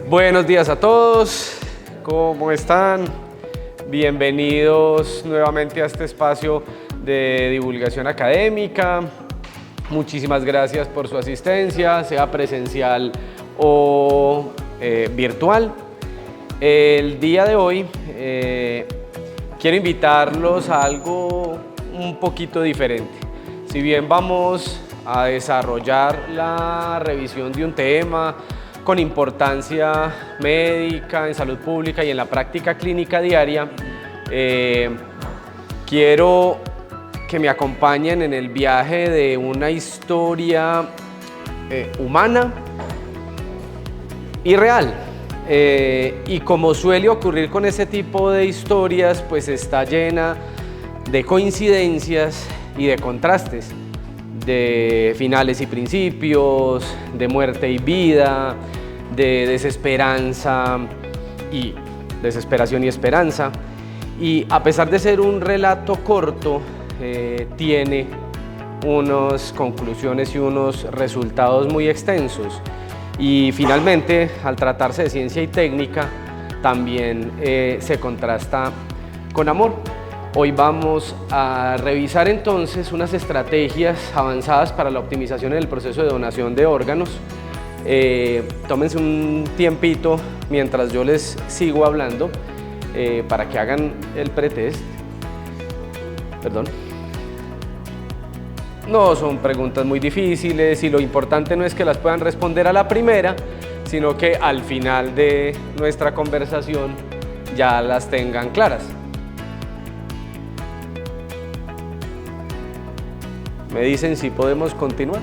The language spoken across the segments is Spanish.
Buenos días a todos, ¿cómo están? Bienvenidos nuevamente a este espacio de divulgación académica. Muchísimas gracias por su asistencia, sea presencial o virtual. El día de hoy quiero invitarlos a algo un poquito diferente. Si bien vamos a desarrollar la revisión de un tema con importancia médica, en salud pública y en la práctica clínica diaria, quiero que me acompañen en el viaje de una historia humana y real. Y como suele ocurrir con ese tipo de historias, pues está llena de coincidencias y de contrastes, de finales y principios, de muerte y vida, de desesperanza y desesperación y esperanza. Y a pesar de ser un relato corto, tiene unas conclusiones y unos resultados muy extensos. Y finalmente, al tratarse de ciencia y técnica, también se contrasta con amor. Hoy vamos a revisar entonces unas estrategias avanzadas para la optimización en el proceso de donación de órganos. Tómense un tiempito mientras yo les sigo hablando para que hagan el pretest. Perdón. No son preguntas muy difíciles y lo importante no es que las puedan responder a la primera, sino que al final de nuestra conversación ya las tengan claras. Me dicen si podemos continuar.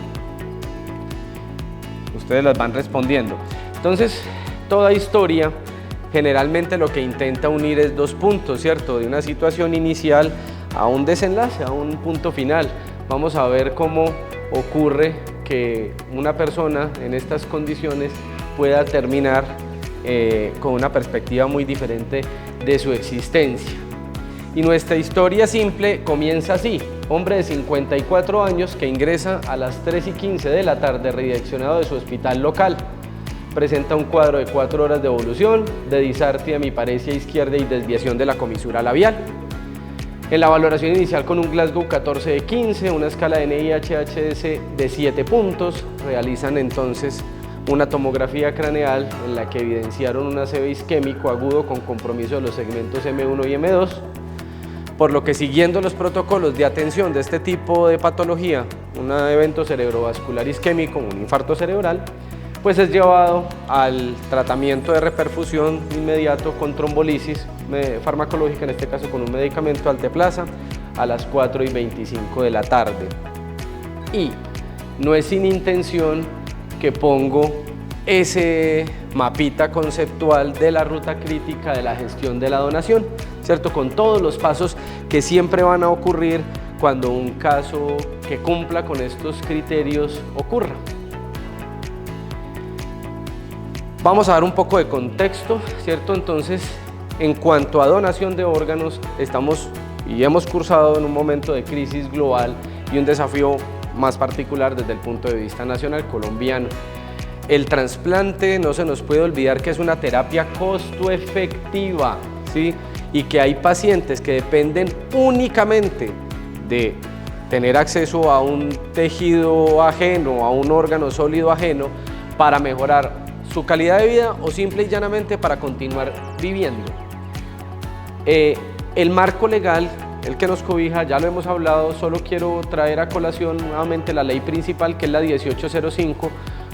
Ustedes las van respondiendo. Entonces, toda historia generalmente lo que intenta unir es dos puntos, ¿cierto? De una situación inicial a un desenlace, a un punto final. Vamos a ver cómo ocurre que una persona en estas condiciones pueda terminar con una perspectiva muy diferente de su existencia. Y nuestra historia simple comienza así. Hombre de 54 años que ingresa a las 3:15 de la tarde redireccionado de su hospital local. Presenta un cuadro de 4 horas de evolución, de disartria hemiparesia izquierda y desviación de la comisura labial. En la valoración inicial con un Glasgow 14 de 15, una escala de NIHHS de 7 puntos, realizan entonces una tomografía craneal en la que evidenciaron un ACV isquémico agudo con compromiso de los segmentos M1 y M2, por lo que siguiendo los protocolos de atención de este tipo de patología, un evento cerebrovascular isquémico, un infarto cerebral, pues es llevado al tratamiento de reperfusión inmediato con trombolisis farmacológica, en este caso con un medicamento alteplasa, a las 4:25 de la tarde. Y no es sin intención que pongo ese mapita conceptual de la ruta crítica de la gestión de la donación, ¿cierto? Con todos los pasos que siempre van a ocurrir cuando un caso que cumpla con estos criterios ocurra. Vamos a dar un poco de contexto, ¿cierto? Entonces, en cuanto a donación de órganos, estamos y hemos cursado en un momento de crisis global y un desafío más particular desde el punto de vista nacional colombiano. El trasplante, no se nos puede olvidar que es una terapia costo efectiva, ¿sí? Y que hay pacientes que dependen únicamente de tener acceso a un tejido ajeno, a un órgano sólido ajeno, para mejorar su calidad de vida o simple y llanamente para continuar viviendo. El marco legal, el que nos cobija, ya lo hemos hablado, solo quiero traer a colación nuevamente la ley principal, que es la 1805,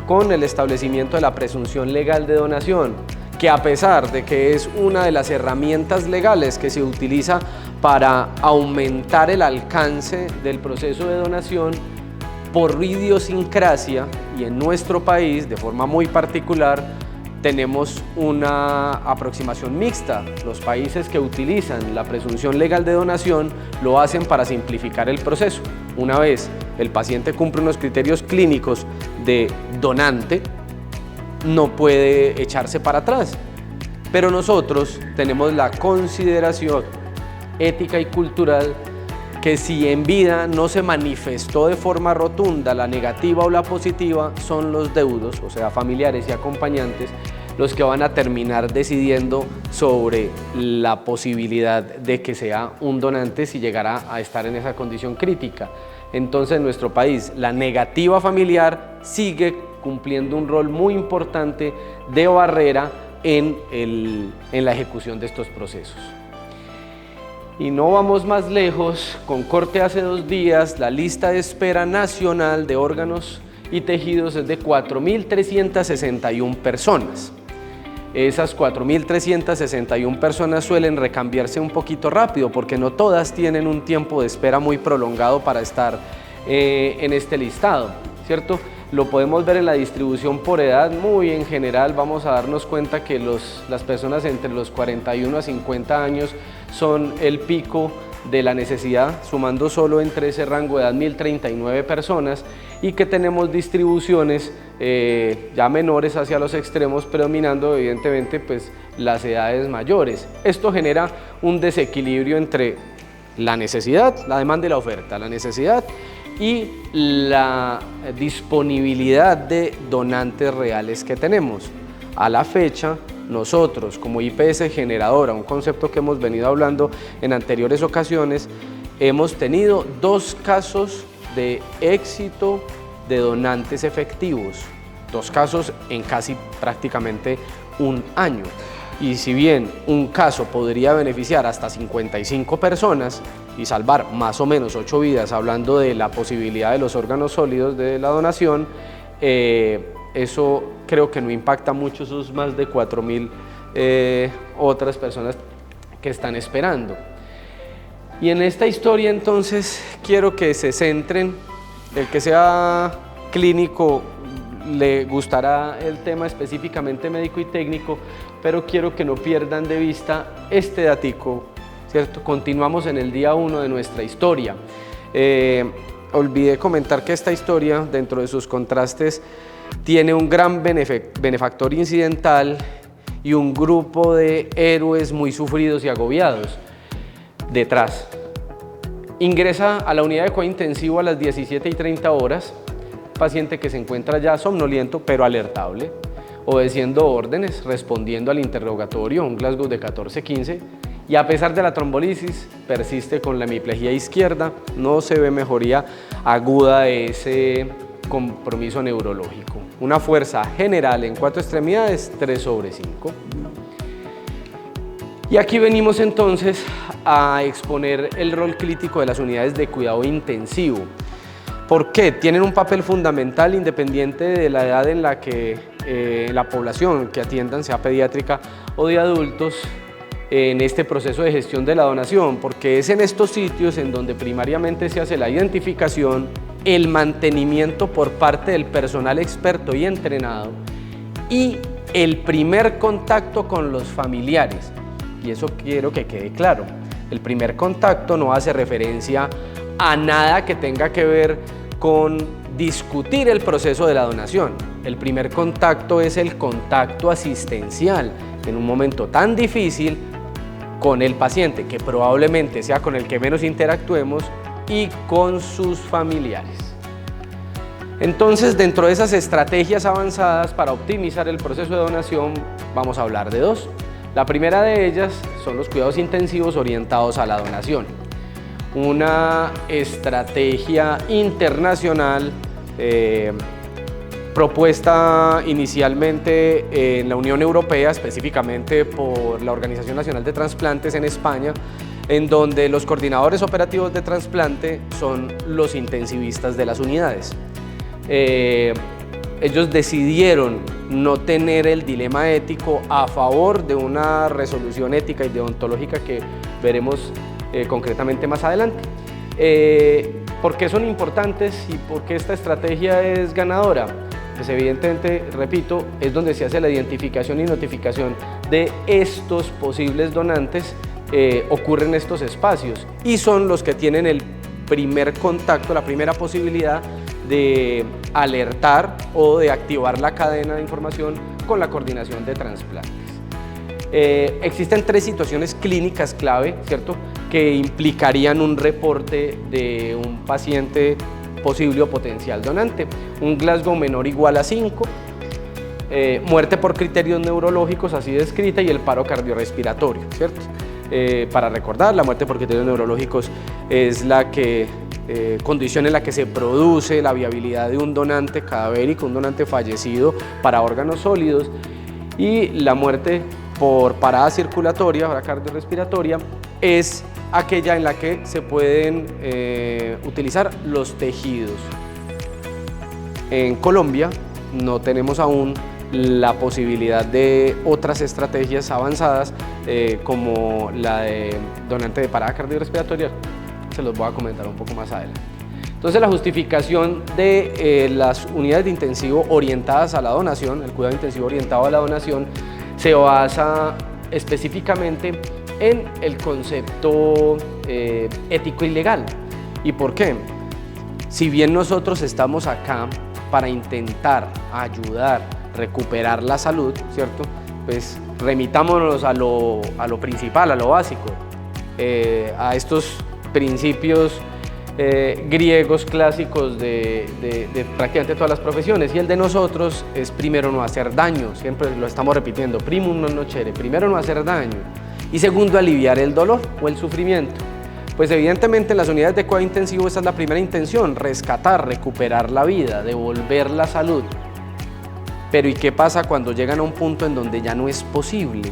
con el establecimiento de la presunción legal de donación, que a pesar de que es una de las herramientas legales que se utiliza para aumentar el alcance del proceso de donación, por idiosincrasia y en nuestro país de forma muy particular, tenemos una aproximación mixta. Los países que utilizan la presunción legal de donación lo hacen para simplificar el proceso. Una vez el paciente cumple unos criterios clínicos de donante, no puede echarse para atrás. Pero nosotros tenemos la consideración ética y cultural que si en vida no se manifestó de forma rotunda la negativa o la positiva, son los deudos, o sea, familiares y acompañantes, los que van a terminar decidiendo sobre la posibilidad de que sea un donante si llegara a estar en esa condición crítica. Entonces en nuestro país la negativa familiar sigue cumpliendo un rol muy importante de barrera en la ejecución de estos procesos. Y no vamos más lejos, con corte hace 2 días, la lista de espera nacional de órganos y tejidos es de 4.361 personas. Esas 4.361 personas suelen recambiarse un poquito rápido porque no todas tienen un tiempo de espera muy prolongado para estar en este listado, ¿cierto? Lo podemos ver en la distribución por edad, muy en general vamos a darnos cuenta que las personas entre los 41 a 50 años son el pico de la necesidad, sumando solo entre ese rango de edad 1.039 personas, y que tenemos distribuciones ya menores hacia los extremos, predominando evidentemente pues, las edades mayores. Esto genera un desequilibrio entre la necesidad, la demanda y la oferta, la necesidad y la disponibilidad de donantes reales que tenemos. A la fecha, nosotros como IPS generadora, un concepto que hemos venido hablando en anteriores ocasiones, hemos tenido 2 casos de éxito de donantes efectivos, 2 casos en casi prácticamente un año. Y si bien un caso podría beneficiar hasta 55 personas y salvar más o menos 8 vidas, hablando de la posibilidad de los órganos sólidos de la donación, eso creo que no impacta mucho sus más de 4.000 otras personas que están esperando. Y en esta historia entonces quiero que se centren, el que sea clínico le gustará el tema específicamente médico y técnico, pero quiero que no pierdan de vista este datico, ¿cierto? Continuamos en el día 1 de nuestra historia. Olvidé comentar que esta historia, dentro de sus contrastes, tiene un gran benefactor incidental y un grupo de héroes muy sufridos y agobiados detrás. Ingresa a la unidad de cuidado intensivo a las 17:30 horas, paciente que se encuentra ya somnoliento pero alertable, obedeciendo órdenes, respondiendo al interrogatorio, un Glasgow de 14-15, y a pesar de la trombolisis persiste con la hemiplegia izquierda, no se ve mejoría aguda de ese compromiso neurológico. Una fuerza general en 4 extremidades, 3/5. Y aquí venimos entonces a exponer el rol crítico de las unidades de cuidado intensivo. ¿Por qué? Tienen un papel fundamental independiente de la edad en la que la población que atiendan, sea pediátrica o de adultos, en este proceso de gestión de la donación, porque es en estos sitios en donde primariamente se hace la identificación, el mantenimiento por parte del personal experto y entrenado y el primer contacto con los familiares. Y eso quiero que quede claro. El primer contacto no hace referencia a nada que tenga que ver con discutir el proceso de la donación. El primer contacto es el contacto asistencial en un momento tan difícil con el paciente, que probablemente sea con el que menos interactuemos, y con sus familiares. Entonces, dentro de esas estrategias avanzadas para optimizar el proceso de donación, vamos a hablar de 2. La primera de ellas son los cuidados intensivos orientados a la donación. Una estrategia internacional propuesta inicialmente en la Unión Europea, específicamente por la Organización Nacional de Trasplantes en España, en donde los coordinadores operativos de trasplante son los intensivistas de las unidades. Ellos decidieron no tener el dilema ético a favor de una resolución ética y deontológica que veremos concretamente más adelante. ¿Por qué son importantes y por qué esta estrategia es ganadora? Pues evidentemente, repito, es donde se hace la identificación y notificación de estos posibles donantes, ocurren estos espacios y son los que tienen el primer contacto, la primera posibilidad de alertar o de activar la cadena de información con la coordinación de trasplantes. Existen 3 situaciones clínicas clave, ¿cierto?, que implicarían un reporte de un paciente posible o potencial donante. Un Glasgow menor o igual a 5, muerte por criterios neurológicos, así descrita, y el paro cardiorrespiratorio, ¿cierto? Para recordar, la muerte por criterios neurológicos es la condición en la que se produce la viabilidad de un donante cadavérico, un donante fallecido para órganos sólidos, y la muerte por parada circulatoria, parada cardiorrespiratoria, es aquella en la que se pueden utilizar los tejidos. En Colombia no tenemos aún la posibilidad de otras estrategias avanzadas como la de donante de parada cardiorrespiratoria. Se los voy a comentar un poco más adelante. Entonces, la justificación de las unidades de intensivo orientadas a la donación, el cuidado intensivo orientado a la donación, se basa específicamente en el concepto ético y legal. ¿Y por qué? Si bien nosotros estamos acá para intentar ayudar, recuperar la salud, ¿cierto? Pues remitámonos a lo principal, a lo básico, a estos principios griegos clásicos de prácticamente todas las profesiones, y el de nosotros es primero no hacer daño, siempre lo estamos repitiendo, primum non nocere, primero no hacer daño, y segundo aliviar el dolor o el sufrimiento. Pues evidentemente en las unidades de cuidado intensivo esa es la primera intención, rescatar, recuperar la vida, devolver la salud. Pero ¿y qué pasa cuando llegan a un punto en donde ya no es posible?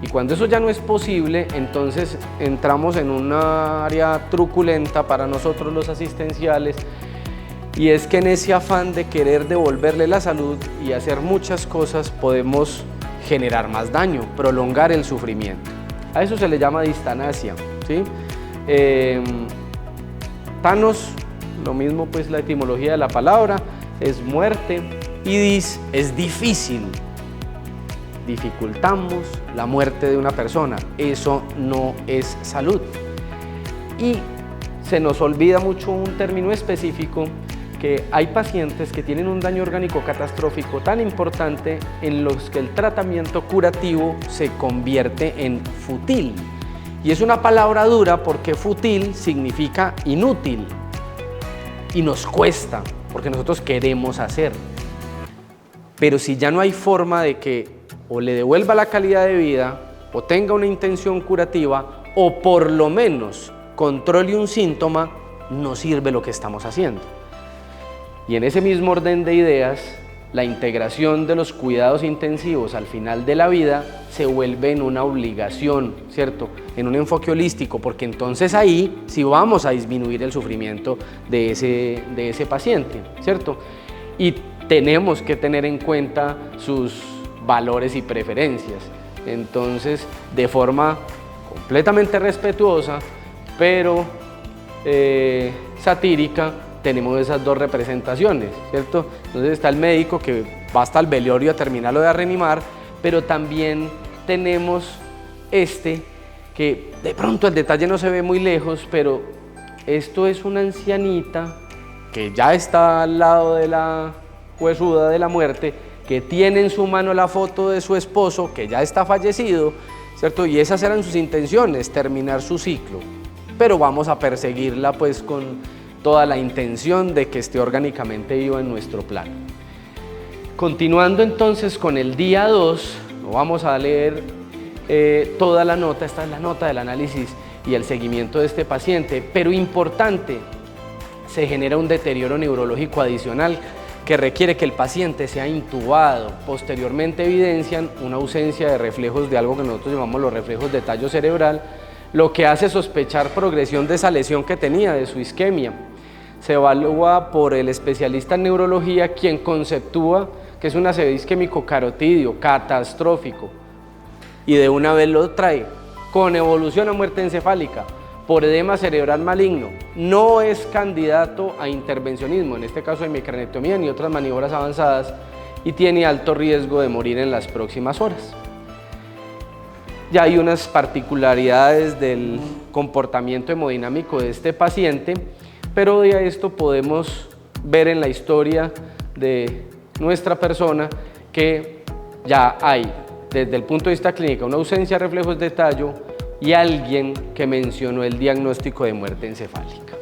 Y cuando eso ya no es posible, entonces entramos en un área truculenta para nosotros los asistenciales, y es que en ese afán de querer devolverle la salud y hacer muchas cosas podemos generar más daño, prolongar el sufrimiento. A eso se le llama distanasia, ¿sí? Thanos, lo mismo pues la etimología de la palabra, es muerte, y dis es difícil. Dificultamos la muerte de una persona, eso no es salud. Y se nos olvida mucho un término específico, que hay pacientes que tienen un daño orgánico catastrófico tan importante en los que el tratamiento curativo se convierte en fútil. Y es una palabra dura porque fútil significa inútil y nos cuesta porque nosotros queremos hacer. Pero si ya no hay forma de que o le devuelva la calidad de vida o tenga una intención curativa o por lo menos controle un síntoma, no sirve lo que estamos haciendo. Y en ese mismo orden de ideas, la integración de los cuidados intensivos al final de la vida se vuelve en una obligación, ¿cierto? En un enfoque holístico, porque entonces ahí sí vamos a disminuir el sufrimiento de ese paciente, ¿cierto? Y tenemos que tener en cuenta sus valores y preferencias. Entonces, de forma completamente respetuosa, pero satírica, tenemos esas dos representaciones, ¿cierto? Entonces está el médico que va hasta el velorio a terminarlo de reanimar, pero también tenemos que de pronto el detalle no se ve muy lejos, pero esto es una ancianita que ya está al lado de la huesuda de la muerte, que tiene en su mano la foto de su esposo, que ya está fallecido, ¿cierto? Y esas eran sus intenciones, terminar su ciclo, pero vamos a perseguirla pues con toda la intención de que esté orgánicamente vivo en nuestro plano. Continuando entonces con el día 2, vamos a leer toda la nota. Esta es la nota del análisis y el seguimiento de este paciente, pero importante, se genera un deterioro neurológico adicional que requiere que el paciente sea intubado. Posteriormente evidencian una ausencia de reflejos de algo que nosotros llamamos los reflejos de tallo cerebral, lo que hace sospechar progresión de esa lesión que tenía, de su isquemia. Se evalúa por el especialista en neurología, quien conceptúa que es un ACV isquémico carotidio catastrófico, y de una vez lo trae con evolución a muerte encefálica por edema cerebral maligno. No es candidato a intervencionismo, en este caso de microanectomía ni otras maniobras avanzadas, y tiene alto riesgo de morir en las próximas horas. Ya hay unas particularidades del comportamiento hemodinámico de este paciente, pero de esto podemos ver en la historia de nuestra persona que ya hay, desde el punto de vista clínico, una ausencia de reflejos de tallo y alguien que mencionó el diagnóstico de muerte encefálica.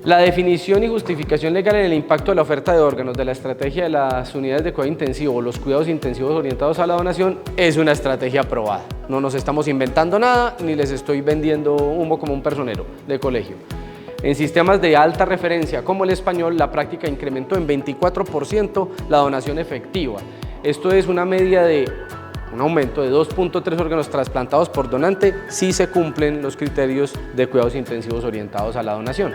La definición y justificación legal en el impacto de la oferta de órganos de la estrategia de las unidades de cuidado intensivo o los cuidados intensivos orientados a la donación es una estrategia aprobada. No nos estamos inventando nada ni les estoy vendiendo humo como un personero de colegio. En sistemas de alta referencia como el español, la práctica incrementó en 24% la donación efectiva. Esto es una media de un aumento de 2.3 órganos trasplantados por donante si se cumplen los criterios de cuidados intensivos orientados a la donación.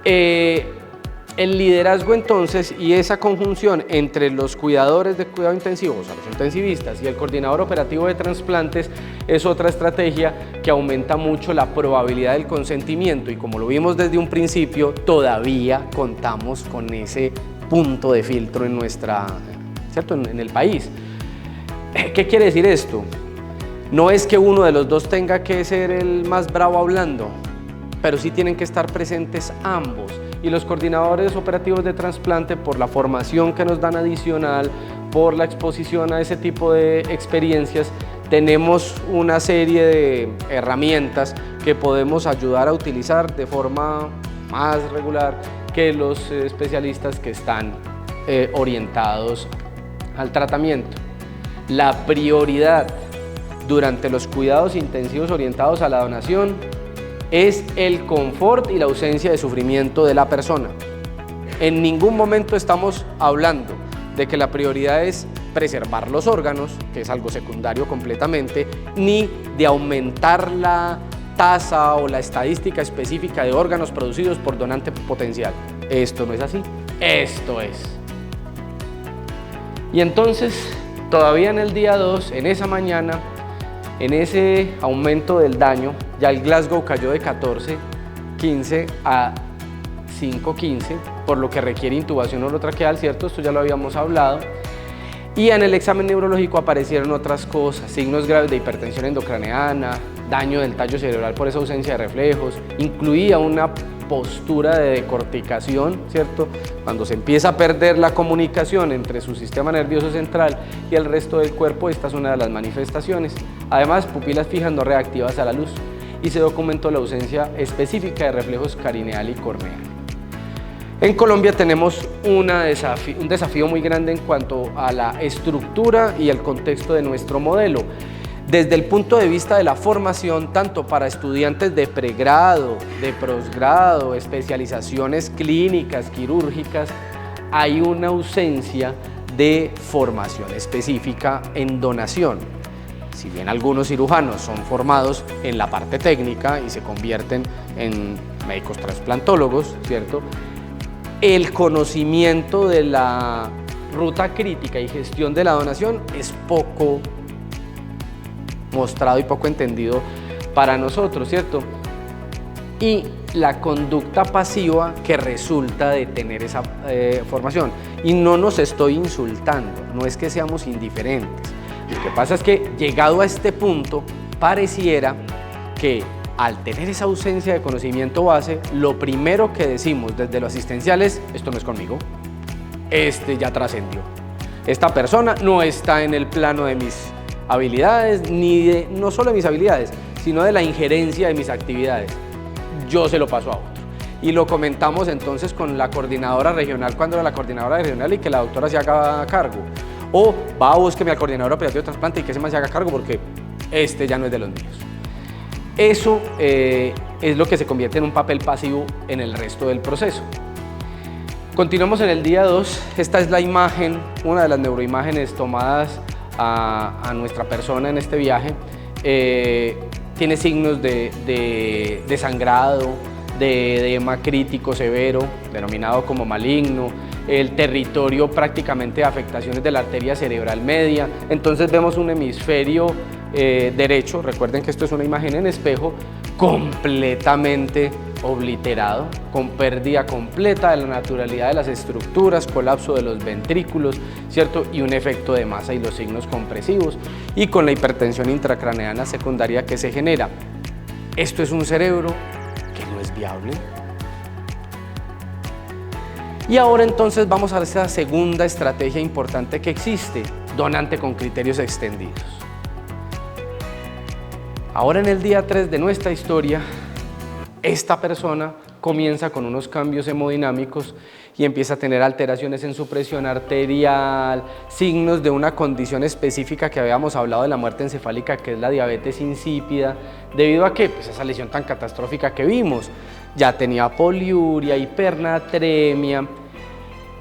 El liderazgo entonces y esa conjunción entre los cuidadores de cuidado intensivo, o sea, los intensivistas y el coordinador operativo de trasplantes es otra estrategia que aumenta mucho la probabilidad del consentimiento y como lo vimos desde un principio, todavía contamos con ese punto de filtro en ¿cierto? En el país. ¿Qué quiere decir esto? No es que uno de los dos tenga que ser el más bravo hablando, pero sí tienen que estar presentes ambos. Y los coordinadores operativos de trasplante, por la formación que nos dan adicional, por la exposición a ese tipo de experiencias, tenemos una serie de herramientas que podemos ayudar a utilizar de forma más regular que los especialistas que están orientados al tratamiento. La prioridad durante los cuidados intensivos orientados a la donación es el confort y la ausencia de sufrimiento de la persona. En ningún momento estamos hablando de que la prioridad es preservar los órganos, que es algo secundario completamente, ni de aumentar la tasa o la estadística específica de órganos producidos por donante potencial. Esto no es así, esto es. Y entonces, todavía en el día 2, en esa mañana, en ese aumento del daño, ya el Glasgow cayó de 14,15 a 5,15, por lo que requiere intubación orotraqueal, ¿cierto? Esto ya lo habíamos hablado. Y en el examen neurológico aparecieron otras cosas, signos graves de hipertensión endocraneana, daño del tallo cerebral por esa ausencia de reflejos, incluía una postura de decorticación, ¿cierto? Cuando se empieza a perder la comunicación entre su sistema nervioso central y el resto del cuerpo, esta es una de las manifestaciones. Además, pupilas fijas no reactivas a la luz y se documentó la ausencia específica de reflejos carineal y corneal. En Colombia tenemos un desafío muy grande en cuanto a la estructura y el contexto de nuestro modelo. Desde el punto de vista de la formación, tanto para estudiantes de pregrado, de posgrado, especializaciones clínicas, quirúrgicas, hay una ausencia de formación específica en donación. Si bien algunos cirujanos son formados en la parte técnica y se convierten en médicos trasplantólogos, ¿cierto? El conocimiento de la ruta crítica y gestión de la donación es poco mostrado y poco entendido para nosotros, ¿cierto? Y la conducta pasiva que resulta de tener esa formación. Y no nos estoy insultando, no es que seamos indiferentes. Lo que pasa es que llegado a este punto, pareciera que al tener esa ausencia de conocimiento base, lo primero que decimos desde lo asistencial es: esto no es conmigo, ya trascendió. Esta persona no está en el plano de mis habilidades, no solo de mis habilidades, sino de la injerencia de mis actividades. Yo se lo paso a otro. Y lo comentamos entonces con la coordinadora regional cuando era la coordinadora regional y que la doctora se haga cargo. O va a búsqueme al coordinador operativo de trasplante y que ese man se haga cargo porque ya no es de los míos. Eso es lo que se convierte en un papel pasivo en el resto del proceso. Continuamos en el día 2. Esta es la imagen, una de las neuroimágenes tomadas a nuestra persona en este viaje. Tiene signos de sangrado, de edema crítico severo, denominado como maligno, el territorio prácticamente de afectaciones de la arteria cerebral media. Entonces vemos un hemisferio derecho, recuerden que esto es una imagen en espejo, completamente obliterado, con pérdida completa de la naturalidad de las estructuras, colapso de los ventrículos, ¿cierto? Y un efecto de masa y los signos compresivos, y con la hipertensión intracraneana secundaria que se genera. Esto es un cerebro que no es viable. Y ahora entonces vamos a esa segunda estrategia importante que existe, donante con criterios extendidos. Ahora en el día 3 de nuestra historia, esta persona comienza con unos cambios hemodinámicos y empieza a tener alteraciones en su presión arterial, signos de una condición específica que habíamos hablado de la muerte encefálica, que es la diabetes insípida, debido a que pues, esa lesión tan catastrófica que vimos, ya tenía poliuria, hipernatremia,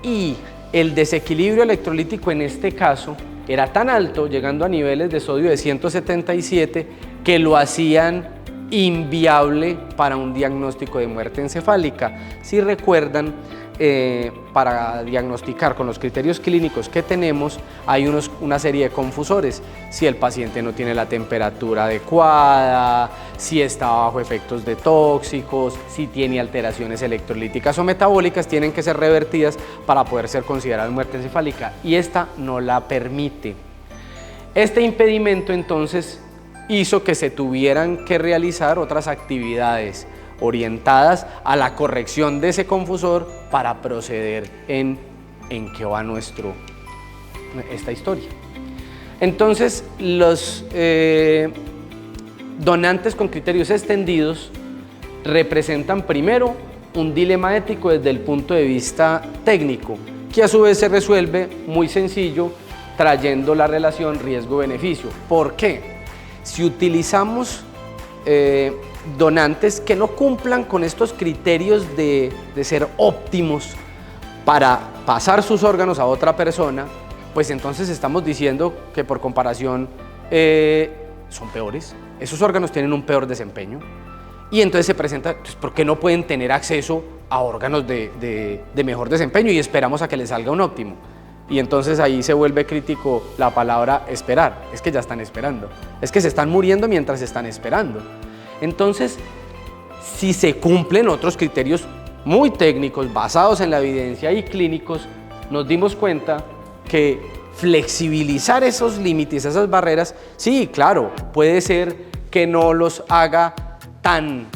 y el desequilibrio electrolítico en este caso era tan alto, llegando a niveles de sodio de 177, que lo hacían inviable para un diagnóstico de muerte encefálica. Si recuerdan, para diagnosticar con los criterios clínicos que tenemos, hay una serie de confusores: si el paciente no tiene la temperatura adecuada, si está bajo efectos de tóxicos, si tiene alteraciones electrolíticas o metabólicas, tienen que ser revertidas para poder ser considerado muerte encefálica, y esta no la permite. Este impedimento entonces hizo que se tuvieran que realizar otras actividades orientadas a la corrección de ese confusor para proceder en qué va esta historia. Entonces, los donantes con criterios extendidos representan primero un dilema ético desde el punto de vista técnico, que a su vez se resuelve muy sencillo trayendo la relación riesgo-beneficio. ¿Por qué? Si utilizamos donantes que no cumplan con estos criterios de ser óptimos para pasar sus órganos a otra persona, pues entonces estamos diciendo que por comparación son peores, esos órganos tienen un peor desempeño, y entonces se presenta, pues, ¿por qué no pueden tener acceso a órganos de mejor desempeño y esperamos a que les salga un óptimo? Y entonces ahí se vuelve crítico la palabra esperar. Es que ya están esperando, es que se están muriendo mientras están esperando. Entonces, si se cumplen otros criterios muy técnicos basados en la evidencia y clínicos, nos dimos cuenta que flexibilizar esos límites, esas barreras, sí, claro, puede ser que no los haga tan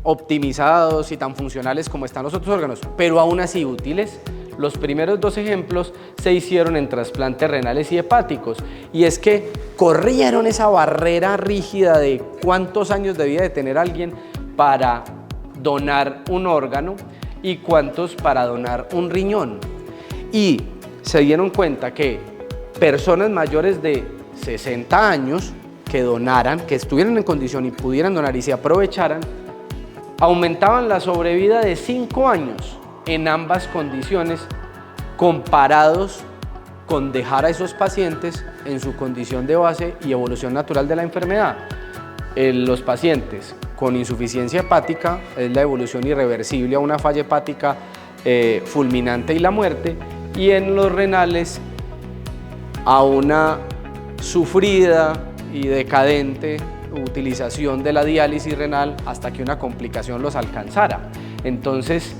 optimizados y tan funcionales como están los otros órganos, pero aún así útiles. Los primeros dos ejemplos se hicieron en trasplantes renales y hepáticos, y es que corrieron esa barrera rígida de cuántos años debía de tener alguien para donar un órgano y cuántos para donar un riñón, y se dieron cuenta que personas mayores de 60 años que donaran, que estuvieran en condición y pudieran donar y se aprovecharan, aumentaban la sobrevida de 5 años en ambas condiciones, comparados con dejar a esos pacientes en su condición de base y evolución natural de la enfermedad. Los pacientes con insuficiencia hepática es la evolución irreversible a una falla hepática fulminante y la muerte, y en los renales a una sufrida y decadente utilización de la diálisis renal hasta que una complicación los alcanzara. Entonces,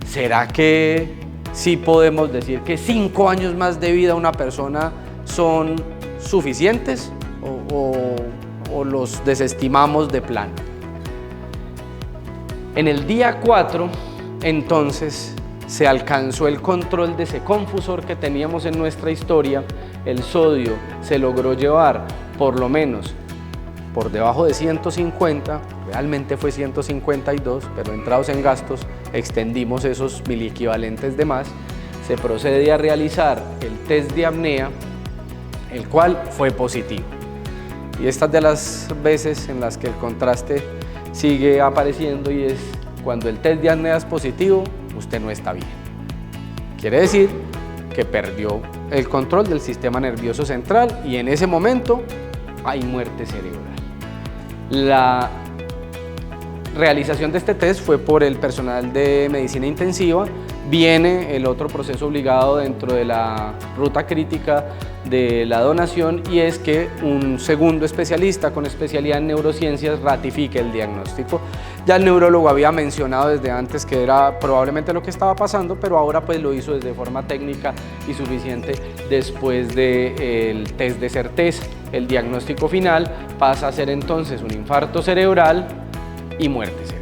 ¿será que sí podemos decir que 5 años más de vida a una persona son suficientes o los desestimamos de plano? En el día 4, entonces, se alcanzó el control de ese confusor que teníamos en nuestra historia. El sodio se logró llevar por lo menos por debajo de 150, realmente fue 152, pero entrados en gastos extendimos esos miliequivalentes de más. Se procede a realizar el test de apnea, el cual fue positivo. Y esta es de las veces en las que el contraste sigue apareciendo, y es cuando el test de apnea es positivo, usted no está bien. Quiere decir que perdió el control del sistema nervioso central y en ese momento hay muerte cerebral. La realización de este test fue por el personal de medicina intensiva. Viene el otro proceso obligado dentro de la ruta crítica de la donación, y es que un segundo especialista con especialidad en neurociencias ratifique el diagnóstico. Ya el neurólogo había mencionado desde antes que era probablemente lo que estaba pasando, pero ahora pues lo hizo desde forma técnica y suficiente después del test de certeza. El diagnóstico final pasa a ser entonces un infarto cerebral y muerte cerebral.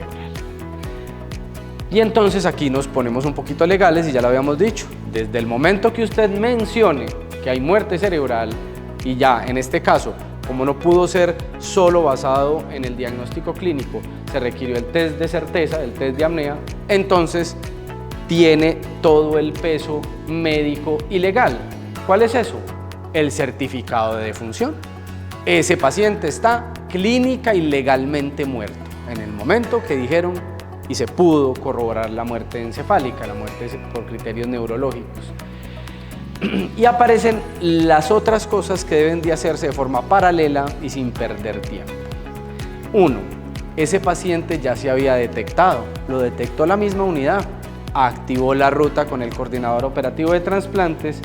Y entonces aquí nos ponemos un poquito legales, y ya lo habíamos dicho, desde el momento que usted mencione que hay muerte cerebral, y ya en este caso, como no pudo ser solo basado en el diagnóstico clínico, se requirió el test de certeza, el test de apnea, entonces tiene todo el peso médico y legal. ¿Cuál es eso? El certificado de defunción. Ese paciente está clínica y legalmente muerto en el momento que dijeron y se pudo corroborar la muerte encefálica, la muerte por criterios neurológicos. Y aparecen las otras cosas que deben de hacerse de forma paralela y sin perder tiempo. 1. Ese paciente ya se había detectado, lo detectó la misma unidad, activó la ruta con el coordinador operativo de trasplantes,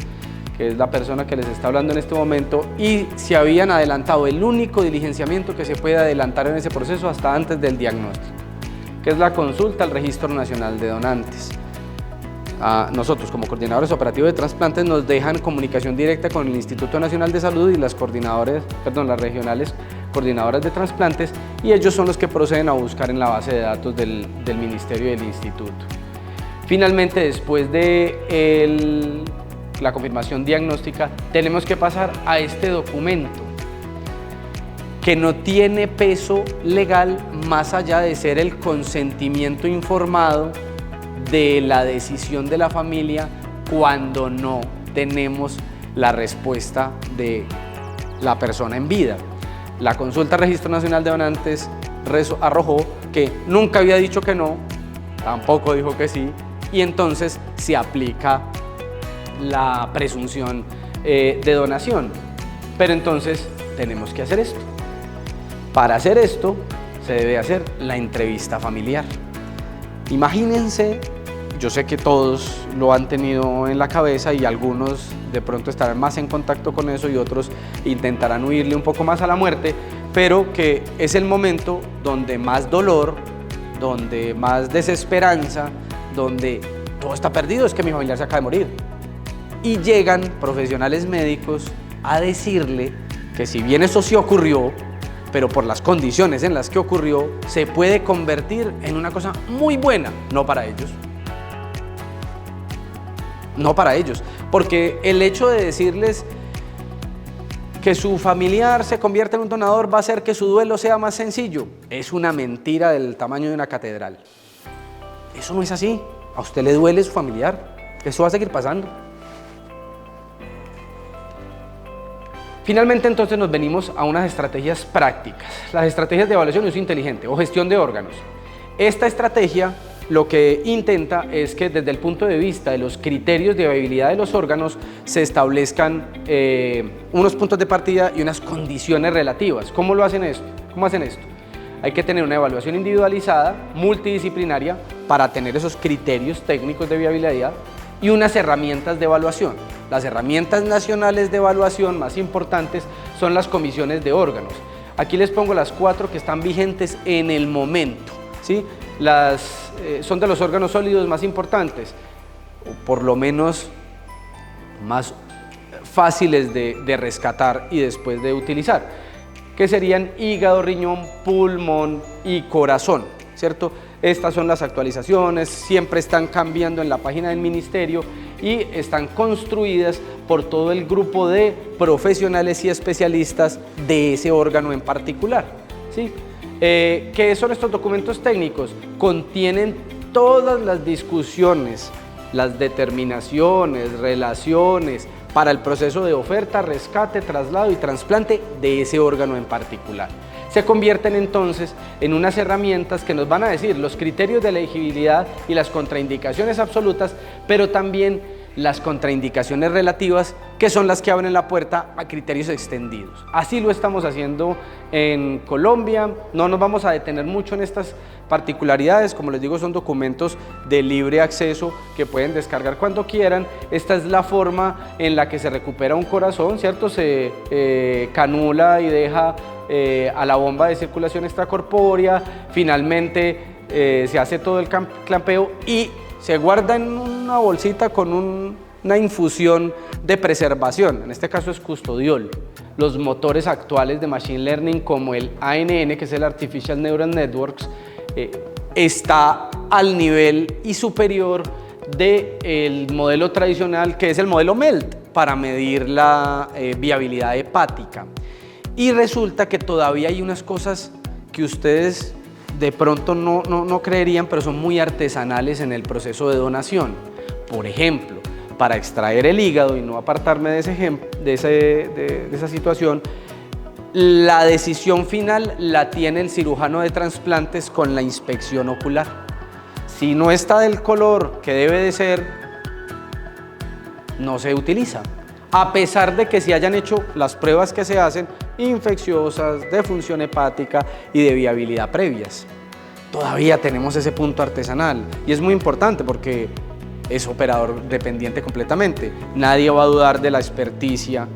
que es la persona que les está hablando en este momento, y se habían adelantado el único diligenciamiento que se puede adelantar en ese proceso hasta antes del diagnóstico, que es la consulta al Registro Nacional de Donantes. Nosotros como coordinadores operativos de trasplantes nos dejan comunicación directa con el Instituto Nacional de Salud y las regionales coordinadoras de trasplantes, y ellos son los que proceden a buscar en la base de datos del ministerio y del instituto. Finalmente, después de la confirmación diagnóstica, tenemos que pasar a este documento que no tiene peso legal más allá de ser el consentimiento informado de la decisión de la familia cuando no tenemos la respuesta de la persona en vida. La consulta al Registro Nacional de Donantes arrojó que nunca había dicho que no, tampoco dijo que sí, y entonces se aplica la presunción de donación. Pero entonces tenemos que hacer esto. Para hacer esto se debe hacer la entrevista familiar. Imagínense, yo sé que todos lo han tenido en la cabeza y algunos de pronto estarán más en contacto con eso y otros intentarán huirle un poco más a la muerte, pero que es el momento donde más dolor, donde más desesperanza, donde todo está perdido, es que mi familiar se acaba de morir. Y llegan profesionales médicos a decirle que si bien eso sí ocurrió, pero por las condiciones en las que ocurrió, se puede convertir en una cosa muy buena, no para ellos. No para ellos, porque el hecho de decirles que su familiar se convierta en un donador va a hacer que su duelo sea más sencillo. Es una mentira del tamaño de una catedral. Eso no es así. A usted le duele su familiar. Eso va a seguir pasando. Finalmente, entonces, nos venimos a unas estrategias prácticas, las estrategias de evaluación de uso inteligente o gestión de órganos. Esta estrategia lo que intenta es que desde el punto de vista de los criterios de viabilidad de los órganos se establezcan unos puntos de partida y unas condiciones relativas. ¿Cómo lo hacen esto? ¿Cómo hacen esto? Hay que tener una evaluación individualizada, multidisciplinaria, para tener esos criterios técnicos de viabilidad y unas herramientas de evaluación. Las herramientas nacionales de evaluación más importantes son las comisiones de órganos. Aquí les pongo las 4 que están vigentes en el momento, ¿sí? Son de los órganos sólidos más importantes, o por lo menos más fáciles de rescatar y después de utilizar, que serían hígado, riñón, pulmón y corazón, ¿cierto? Estas son las actualizaciones, siempre están cambiando en la página del ministerio y están construidas por todo el grupo de profesionales y especialistas de ese órgano en particular, ¿sí? ¿Qué son estos documentos técnicos? Contienen todas las discusiones, las determinaciones, relaciones para el proceso de oferta, rescate, traslado y trasplante de ese órgano en particular. Se convierten entonces en unas herramientas que nos van a decir los criterios de elegibilidad y las contraindicaciones absolutas, pero también las contraindicaciones relativas, que son las que abren la puerta a criterios extendidos. Así lo estamos haciendo en Colombia. No nos vamos a detener mucho en estas particularidades, como les digo, son documentos de libre acceso que pueden descargar cuando quieran. Esta es la forma en la que se recupera un corazón, ¿cierto? Se canula y deja a la bomba de circulación extracorpórea, finalmente se hace todo el clampeo y se guarda en una bolsita con una infusión de preservación, en este caso es custodiol. Los motores actuales de Machine Learning como el ANN, que es el Artificial Neural Networks, está al nivel y superior del modelo tradicional, que es el modelo MELT, para medir la viabilidad hepática. Y resulta que todavía hay unas cosas que ustedes de pronto no creerían, pero son muy artesanales en el proceso de donación. Por ejemplo, para extraer el hígado, y no apartarme de esa situación, la decisión final la tiene el cirujano de trasplantes con la inspección ocular. Si no está del color que debe de ser, no se utiliza. A pesar de que se hayan hecho las pruebas que se hacen, infecciosas, de función hepática y de viabilidad previas. Todavía tenemos ese punto artesanal y es muy importante porque es operador dependiente completamente. Nadie va a dudar de la experiencia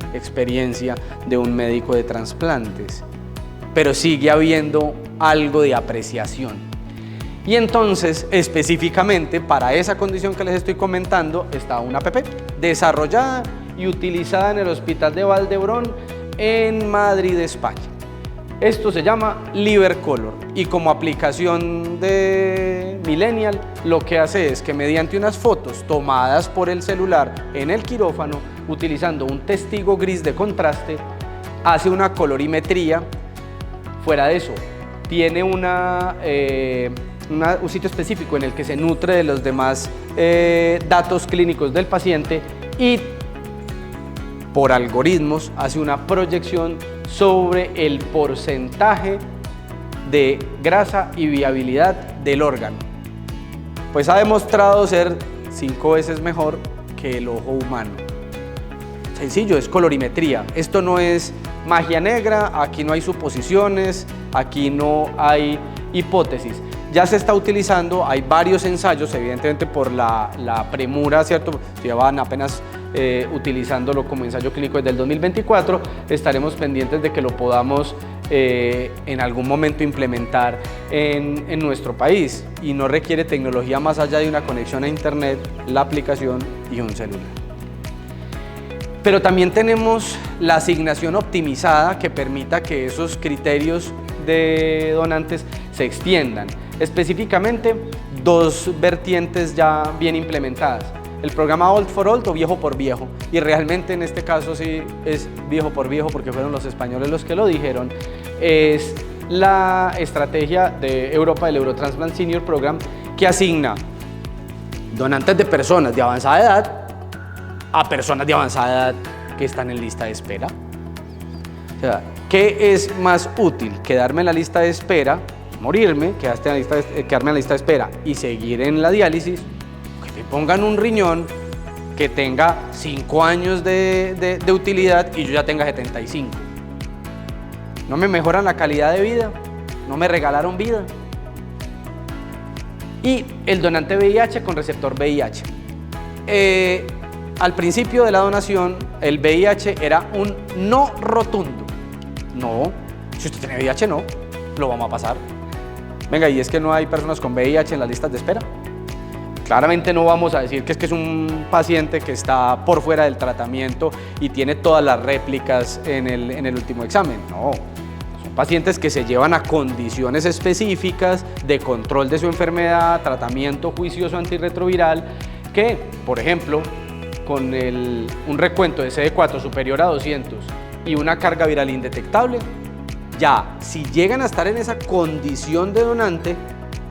de un médico de trasplantes, pero sigue habiendo algo de apreciación. Y entonces, específicamente para esa condición que les estoy comentando, está una app desarrollada y utilizada en el Hospital de Valdebrón en Madrid, España. Esto se llama LiverColor y como aplicación de Millennial lo que hace es que mediante unas fotos tomadas por el celular en el quirófano, utilizando un testigo gris de contraste, hace una colorimetría. Fuera de eso, tiene un sitio específico en el que se nutre de los demás datos clínicos del paciente y por algoritmos hace una proyección sobre el porcentaje de grasa y viabilidad del órgano. Pues ha demostrado ser 5 veces mejor que el ojo humano. Sencillo, es colorimetría. Esto no es magia negra, aquí no hay suposiciones, aquí no hay hipótesis. Ya se está utilizando, hay varios ensayos, evidentemente por la premura, ¿cierto? Llevan apenas utilizándolo como ensayo clínico desde el 2024, estaremos pendientes de que lo podamos en algún momento implementar en nuestro país y no requiere tecnología más allá de una conexión a internet, la aplicación y un celular. Pero también tenemos la asignación optimizada que permita que esos criterios de donantes se extiendan. Específicamente, 2 vertientes ya bien implementadas. El programa Old for Old o viejo por viejo, y realmente en este caso sí es viejo por viejo porque fueron los españoles los que lo dijeron, es la estrategia de Europa del Eurotransplant Senior Program que asigna donantes de personas de avanzada edad a personas de avanzada edad que están en lista de espera. O sea, ¿qué es más útil? ¿Quedarme en la lista de espera, morirme, quedarme en la lista de espera y seguir en la diálisis? Que me pongan un riñón que tenga 5 años de utilidad y yo ya tenga 75. No me mejoran la calidad de vida, no me regalaron vida. Y el donante VIH con receptor VIH. Al principio de la donación, el VIH era un no rotundo. No, si usted tiene VIH, no, lo vamos a pasar. Venga, ¿y es que no hay personas con VIH en las listas de espera? Claramente no vamos a decir que es un paciente que está por fuera del tratamiento y tiene todas las réplicas en el último examen. No, son pacientes que se llevan a condiciones específicas de control de su enfermedad, tratamiento juicioso antirretroviral, que, por ejemplo, con un recuento de CD4 superior a 200 y una carga viral indetectable, ya si llegan a estar en esa condición de donante,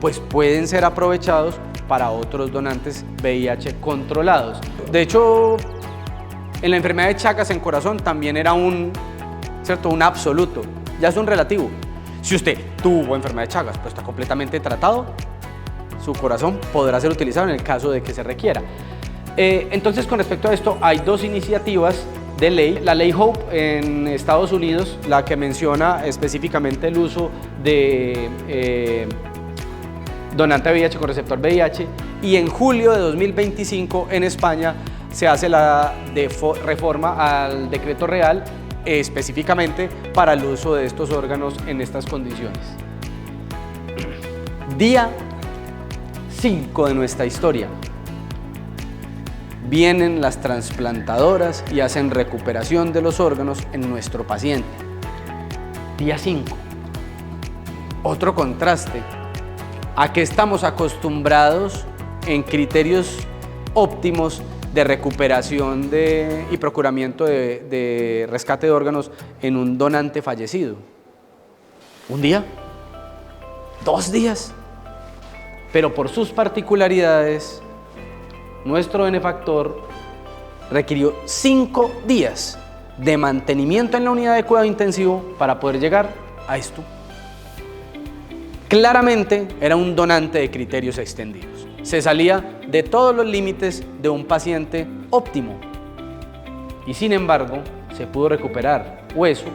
pues pueden ser aprovechados para otros donantes VIH controlados. De hecho, en la enfermedad de Chagas en corazón también era un absoluto, ya es un relativo. Si usted tuvo enfermedad de Chagas, pero está completamente tratado, su corazón podrá ser utilizado en el caso de que se requiera. Entonces, con respecto a esto, hay 2 iniciativas de ley. La ley Hope en Estados Unidos, la que menciona específicamente el uso de donante VIH con receptor VIH, y en julio de 2025 en España se hace la reforma al decreto real específicamente para el uso de estos órganos en estas condiciones. Día 5 de nuestra historia. Vienen las trasplantadoras y hacen recuperación de los órganos en nuestro paciente. Día 5. Otro contraste. ¿A qué estamos acostumbrados en criterios óptimos de recuperación y procuramiento de rescate de órganos en un donante fallecido? Un día. 2 días. Pero por sus particularidades, nuestro benefactor requirió 5 días de mantenimiento en la unidad de cuidado intensivo para poder llegar a esto. Claramente era un donante de criterios extendidos. Se salía de todos los límites de un paciente óptimo. Y sin embargo, se pudo recuperar hueso,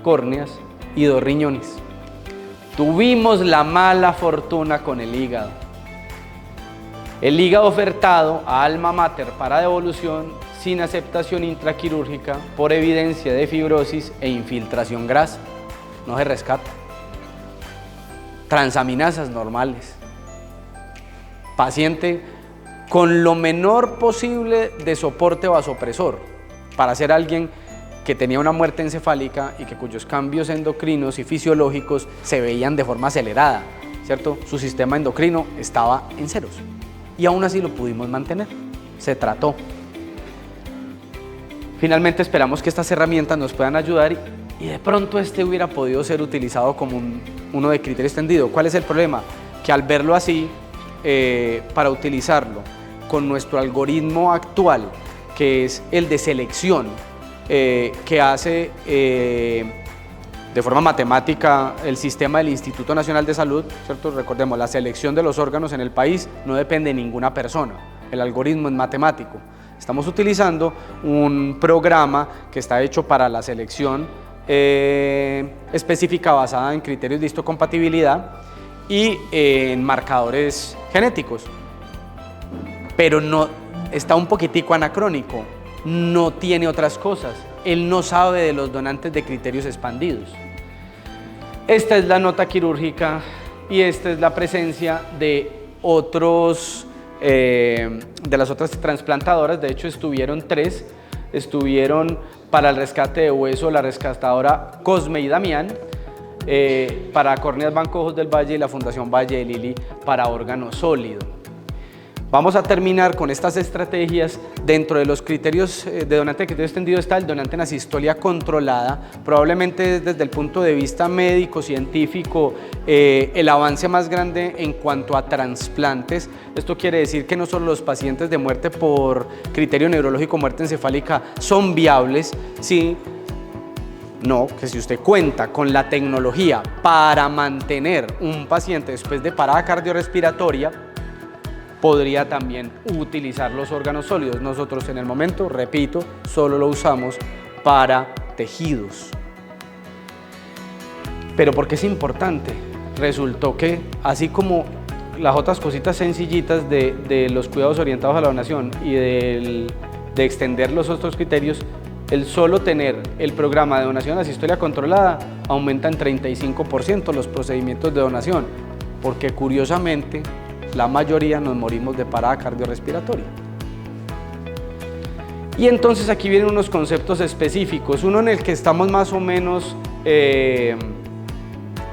córneas y 2 riñones. Tuvimos la mala fortuna con el hígado. El hígado ofertado a alma mater para devolución sin aceptación intraquirúrgica por evidencia de fibrosis e infiltración grasa. No se rescata. Transaminasas normales. Paciente con lo menor posible de soporte vasopresor para ser alguien que tenía una muerte encefálica y que cuyos cambios endocrinos y fisiológicos se veían de forma acelerada, ¿cierto? Su sistema endocrino estaba en ceros y aún así lo pudimos mantener, se trató. Finalmente esperamos que estas herramientas nos puedan ayudar y de pronto este hubiera podido ser utilizado como uno de criterio extendido. ¿Cuál es el problema? Que al verlo así, para utilizarlo con nuestro algoritmo actual, que es el de selección, que hace de forma matemática el sistema del Instituto Nacional de Salud, ¿cierto? Recordemos, la selección de los órganos en el país no depende de ninguna persona, el algoritmo es matemático. Estamos utilizando un programa que está hecho para la selección específica basada en criterios de histocompatibilidad y en marcadores genéticos, pero no está un poquitico anacrónico. No tiene otras cosas, él no sabe de los donantes de criterios expandidos. Esta es la nota quirúrgica y esta es la presencia de las otras transplantadoras. De hecho estuvieron 3, estuvieron para el rescate de hueso la rescatadora Cosme y Damián, para Córneas Banco Ojos del Valle y la Fundación Valle de Lili para órgano sólido. Vamos a terminar con estas estrategias. Dentro de los criterios de donante de criterio extendido está el donante en asistolia controlada. Probablemente desde el punto de vista médico, científico, el avance más grande en cuanto a trasplantes. Esto quiere decir que no solo los pacientes de muerte por criterio neurológico, muerte encefálica, son viables, sí, no, que si usted cuenta con la tecnología para mantener un paciente después de parada cardiorrespiratoria, podría también utilizar los órganos sólidos. Nosotros en el momento, repito, solo lo usamos para tejidos. Pero ¿por qué es importante? Resultó que así como las otras cositas sencillitas de los cuidados orientados a la donación y de extender los otros criterios, el solo tener el programa de donación a asistolia controlada aumenta en 35% los procedimientos de donación, porque curiosamente la mayoría nos morimos de parada cardiorrespiratoria. Y entonces aquí vienen unos conceptos específicos, uno en el que estamos más o menos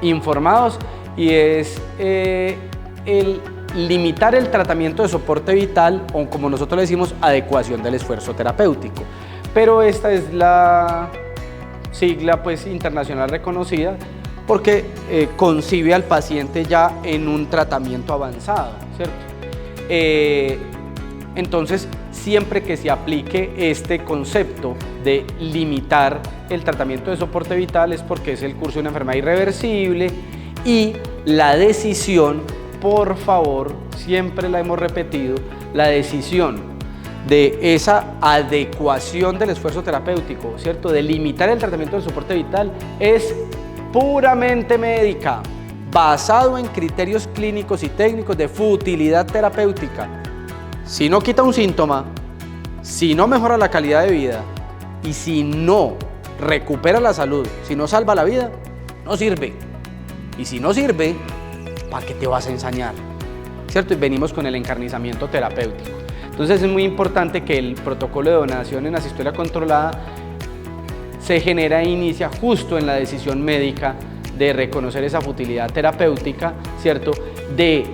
informados, y es el limitar el tratamiento de soporte vital, o como nosotros le decimos, adecuación del esfuerzo terapéutico. Pero esta es la sigla pues internacional reconocida, porque concibe al paciente ya en un tratamiento avanzado, ¿cierto? Entonces, siempre que se aplique este concepto de limitar el tratamiento de soporte vital es porque es el curso de una enfermedad irreversible, y la decisión, por favor, siempre la hemos repetido, la decisión de esa adecuación del esfuerzo terapéutico, ¿cierto? De limitar el tratamiento del soporte vital es puramente médica, basado en criterios clínicos y técnicos de futilidad terapéutica. Si no quita un síntoma, si no mejora la calidad de vida y si no recupera la salud, si no salva la vida, no sirve. Y si no sirve, ¿para qué te vas a ensañar? ¿Cierto? Y venimos con el encarnizamiento terapéutico. Entonces es muy importante que el protocolo de donación en asistolia controlada se genera e inicia justo en la decisión médica de reconocer esa futilidad terapéutica, ¿cierto? De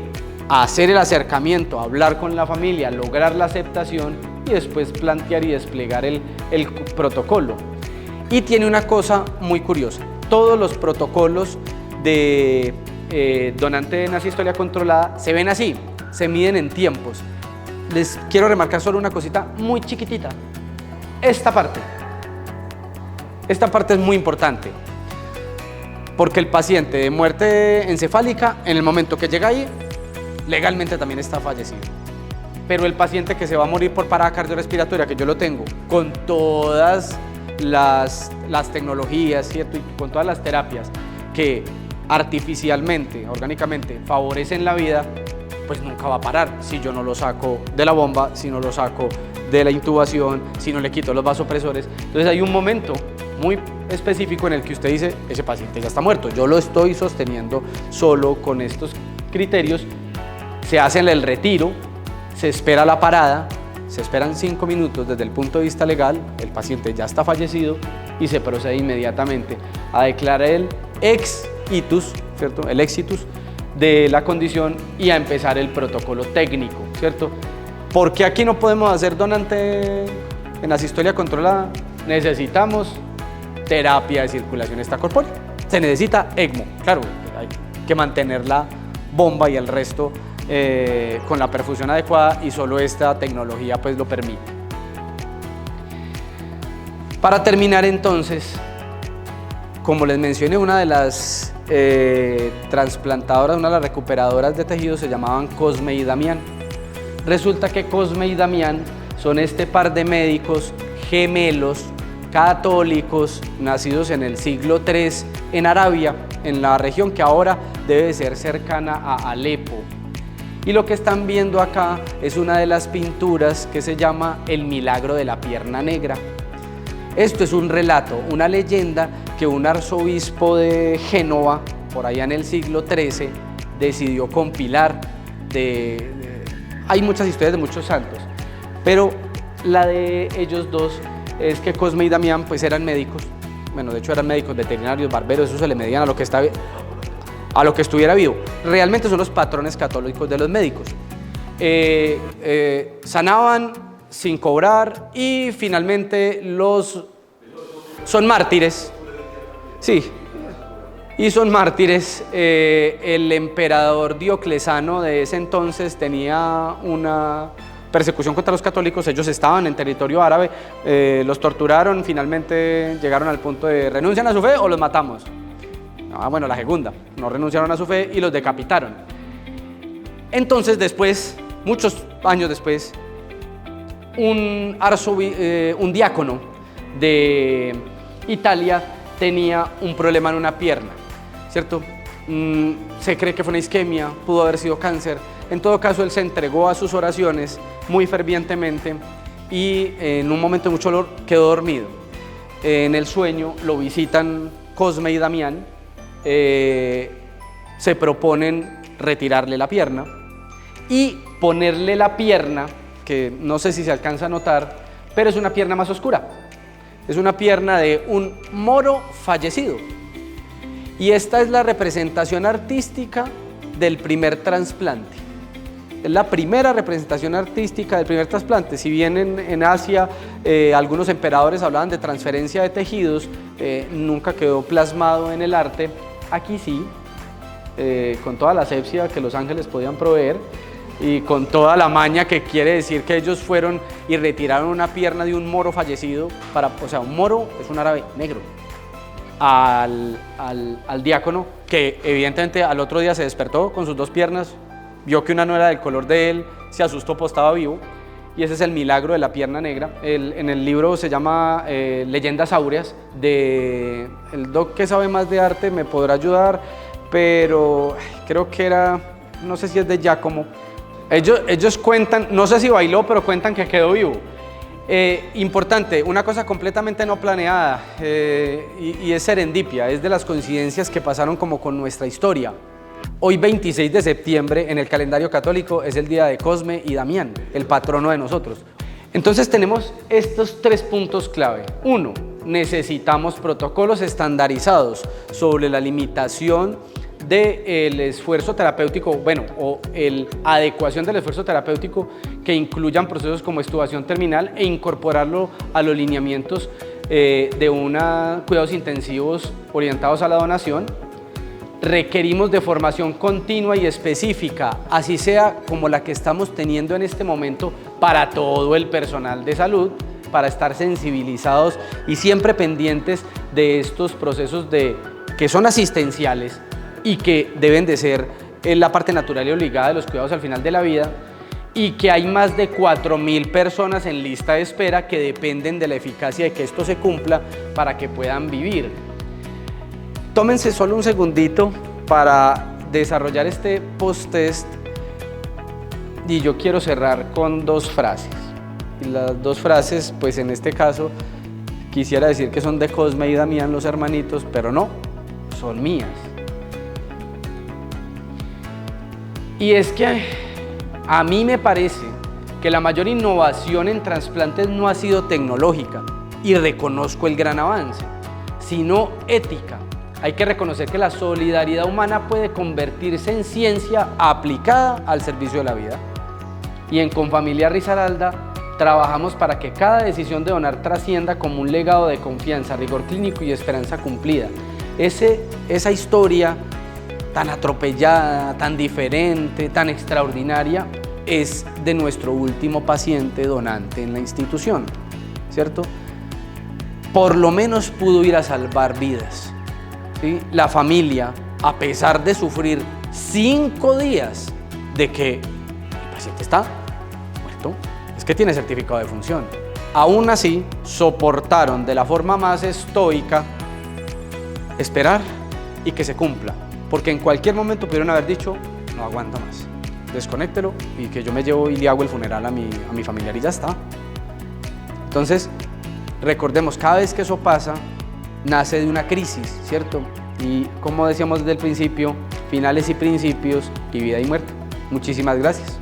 hacer el acercamiento, hablar con la familia, lograr la aceptación y después plantear y desplegar el protocolo. Y tiene una cosa muy curiosa, todos los protocolos de donante en asistolia controlada se ven así, se miden en tiempos. Les quiero remarcar solo una cosita muy chiquitita. Esta parte es muy importante, porque el paciente de muerte encefálica, en el momento que llega ahí, legalmente también está fallecido. Pero el paciente que se va a morir por parada cardiorrespiratoria, que yo lo tengo, con todas las tecnologías, ¿cierto? Y con todas las terapias que artificialmente, orgánicamente, favorecen la vida, pues nunca va a parar si yo no lo saco de la bomba, si no lo saco de la intubación, si no le quito los vasopresores. Entonces hay un momento muy específico en el que usted dice, ese paciente ya está muerto, yo lo estoy sosteniendo solo con estos criterios. Se hace el retiro, se espera la parada, se esperan 5 minutos desde el punto de vista legal, el paciente ya está fallecido y se procede inmediatamente a declarar el ex-itus, ¿cierto? El ex-itus de la condición y a empezar el protocolo técnico, ¿cierto? ¿Por qué aquí no podemos hacer donante en asistolia controlada? Necesitamos terapia de circulación extracorpórea, se necesita ECMO, claro, hay que mantener la bomba y el resto con la perfusión adecuada y solo esta tecnología pues lo permite. Para terminar entonces, como les mencioné, una de las trasplantadoras, una de las recuperadoras de tejidos se llamaban Cosme y Damián. Resulta que Cosme y Damián son este par de médicos gemelos católicos nacidos en el siglo III en Arabia, en la región que ahora debe ser cercana a Alepo. Y lo que están viendo acá es una de las pinturas que se llama El milagro de la pierna negra. Esto es un relato, una leyenda que un arzobispo de Génova, por allá en el siglo XIII, decidió compilar. Hay muchas historias de muchos santos, pero la de ellos dos es que Cosme y Damián pues eran médicos, bueno, de hecho eran médicos veterinarios, barberos, eso se le medían a lo que estuviera vivo. Realmente son los patrones católicos de los médicos. Sanaban sin cobrar y finalmente son mártires. Sí, y son mártires. El emperador Diocleciano de ese entonces tenía una persecución contra los católicos, ellos estaban en territorio árabe, los torturaron, finalmente llegaron al punto de ¿renuncian a su fe o los matamos? Bueno, la segunda, no renunciaron a su fe y los decapitaron. Entonces después, muchos años después, un diácono de Italia tenía un problema en una pierna, ¿cierto? Se cree que fue una isquemia, pudo haber sido cáncer. En todo caso, él se entregó a sus oraciones muy fervientemente y en un momento de mucho dolor quedó dormido. En el sueño lo visitan Cosme y Damián, se proponen retirarle la pierna y ponerle la pierna, que no sé si se alcanza a notar, pero es una pierna más oscura. Es una pierna de un moro fallecido. Y esta es la representación artística del primer trasplante. Es la primera representación artística del primer trasplante. Si bien en Asia algunos emperadores hablaban de transferencia de tejidos, nunca quedó plasmado en el arte. Aquí sí, con toda la asepsia que los ángeles podían proveer y con toda la maña que quiere decir que ellos fueron y retiraron una pierna de un moro fallecido, o sea, un moro es un árabe negro, al diácono, que evidentemente al otro día se despertó con sus dos piernas, vio que una no era del color de él, se asustó, pues estaba vivo, y ese es el milagro de la pierna negra. En el libro se llama Leyendas Áureas, el doc que sabe más de arte me podrá ayudar, pero creo que era, no sé si es de Giacomo. Ellos cuentan, no sé si bailó, pero cuentan que quedó vivo. Importante, una cosa completamente no planeada y es serendipia, es de las coincidencias que pasaron como con nuestra historia. Hoy 26 de septiembre en el calendario católico es el día de Cosme y Damián, el patrono de nosotros. Entonces tenemos estos 3 puntos clave. 1, necesitamos protocolos estandarizados sobre la limitación del esfuerzo terapéutico, o la adecuación del esfuerzo terapéutico que incluyan procesos como extubación terminal e incorporarlo a los lineamientos de cuidados intensivos orientados a la donación. requerimos de formación continua y específica, así sea como la que estamos teniendo en este momento para todo el personal de salud, para estar sensibilizados y siempre pendientes de estos procesos que son asistenciales y que deben de ser la parte natural y obligada de los cuidados al final de la vida, y que hay más de 4.000 personas en lista de espera que dependen de la eficacia de que esto se cumpla para que puedan vivir. Tómense solo un segundito para desarrollar este post-test y yo quiero cerrar con 2 frases. Y las 2 frases, pues en este caso, quisiera decir que son de Cosme y Damián, los hermanitos, pero no, son mías. Y es que a mí me parece que la mayor innovación en trasplantes no ha sido tecnológica, y reconozco el gran avance, sino ética. Hay que reconocer que la solidaridad humana puede convertirse en ciencia aplicada al servicio de la vida. Y en Confamiliar Risaralda trabajamos para que cada decisión de donar trascienda como un legado de confianza, rigor clínico y esperanza cumplida. Esa historia tan atropellada, tan diferente, tan extraordinaria, es de nuestro último paciente donante en la institución, ¿cierto? Por lo menos pudo ir a salvar vidas, ¿sí? La familia, a pesar de sufrir 5 días de que el paciente está muerto, es que tiene certificado de función, aún así soportaron de la forma más estoica esperar y que se cumpla. Porque en cualquier momento pudieron haber dicho, no aguanta más, desconéctelo y que yo me llevo y le hago el funeral a mi familiar y ya está. Entonces, recordemos, cada vez que eso pasa, nace de una crisis, ¿cierto? Y como decíamos desde el principio, finales y principios y vida y muerte. Muchísimas gracias.